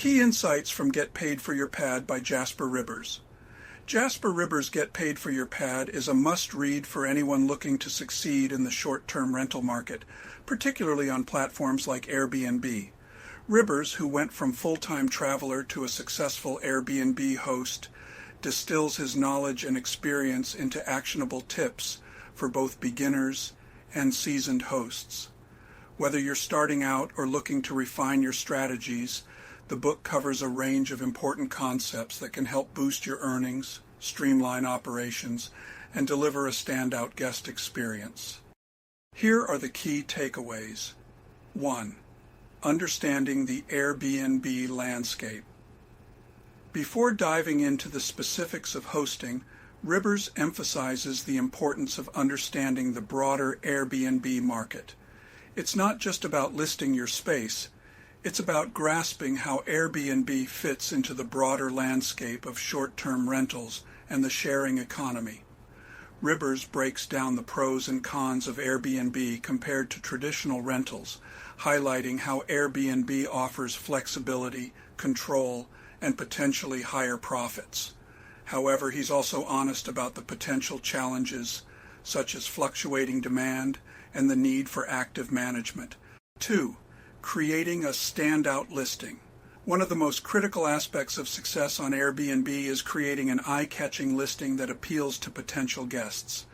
Key insights from Get Paid for Your Pad by Jasper Ribbers. Jasper Ribbers' Get Paid for Your Pad is a must-read for anyone looking to succeed in the short-term rental market, particularly on platforms like Airbnb. Ribbers, who went from full-time traveler to a successful Airbnb host, distills his knowledge and experience into actionable tips for both beginners and seasoned hosts. Whether you're starting out or looking to refine your strategies, the book covers a range of important concepts that can help boost your earnings, streamline operations, and deliver a standout guest experience. Here are the key takeaways. 1. Understanding the Airbnb landscape. Before diving into the specifics of hosting, Ribbers emphasizes the importance of understanding the broader Airbnb market. It's not just about listing your space. It's about grasping how Airbnb fits into the broader landscape of short-term rentals and the sharing economy. Ribbers breaks down the pros and cons of Airbnb compared to traditional rentals, highlighting how Airbnb offers flexibility, control, and potentially higher profits. However, he's also honest about the potential challenges, such as fluctuating demand and the need for active management. 2. Creating a standout listing. One of the most critical aspects of success on Airbnb is creating an eye-catching listing that appeals to potential guests.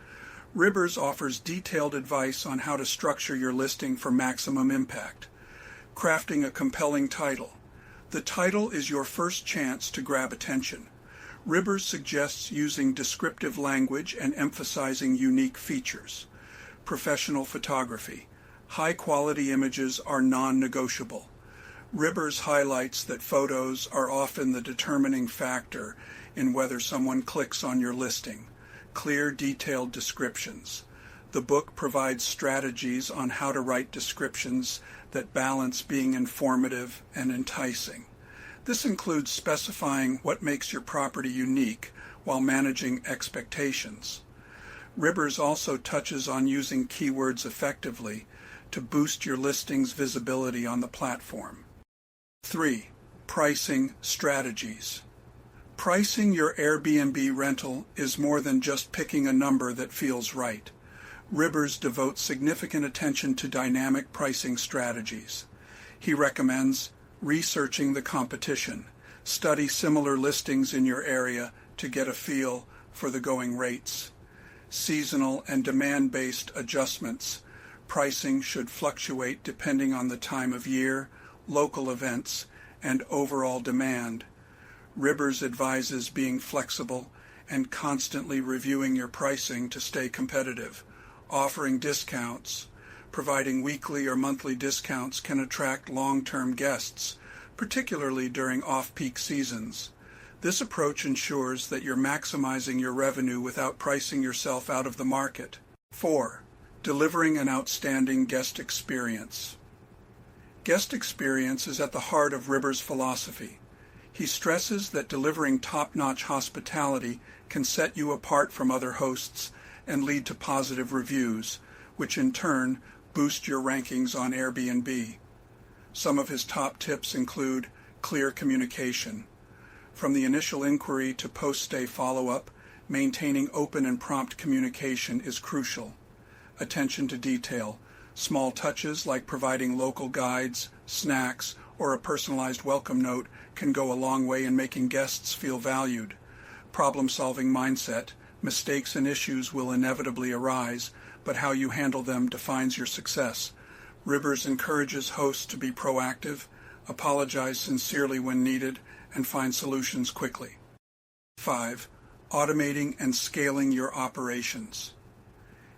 Ribbers offers detailed advice on how to structure your listing for maximum impact. Crafting a compelling title. The title is your first chance to grab attention. Ribbers suggests using descriptive language and emphasizing unique features. Professional photography. High-quality images are non-negotiable. Ribbers highlights that photos are often the determining factor in whether someone clicks on your listing. Clear, detailed descriptions. The book provides strategies on how to write descriptions that balance being informative and enticing. This includes specifying what makes your property unique while managing expectations. Ribbers also touches on using keywords effectively to boost your listing's visibility on the platform. 3. Pricing strategies. Pricing your Airbnb rental is more than just picking a number that feels right. Ribbers devotes significant attention to dynamic pricing strategies. He recommends researching the competition. Study similar listings in your area to get a feel for the going rates. Seasonal and demand-based adjustments. Pricing should fluctuate depending on the time of year, local events, and overall demand. Ribbers advises being flexible and constantly reviewing your pricing to stay competitive. Offering discounts. Providing weekly or monthly discounts can attract long-term guests, particularly during off-peak seasons. This approach ensures that you're maximizing your revenue without pricing yourself out of the market. 4. Delivering an outstanding guest experience. Guest experience is at the heart of Ribbers' philosophy. He stresses that delivering top-notch hospitality can set you apart from other hosts and lead to positive reviews, which in turn boost your rankings on Airbnb. Some of his top tips include clear communication. From the initial inquiry to post-stay follow-up, maintaining open and prompt communication is crucial. Attention to detail. Small touches like providing local guides, snacks, or a personalized welcome note can go a long way in making guests feel valued. Problem-solving mindset. Mistakes and issues will inevitably arise, but how you handle them defines your success. Ribbers encourages hosts to be proactive, apologize sincerely when needed, and find solutions quickly. 5. Automating and scaling your operations.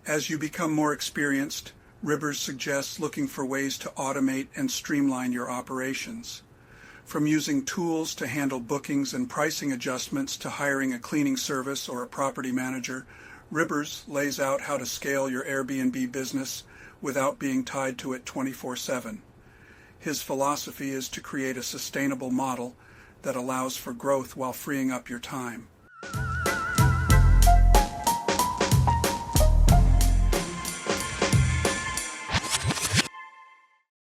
As you become more experienced, Ribbers suggests looking for ways to automate and streamline your operations. From using tools to handle bookings and pricing adjustments to hiring a cleaning service or a property manager, Ribbers lays out how to scale your Airbnb business without being tied to it 24/7. His philosophy is to create a sustainable model that allows for growth while freeing up your time.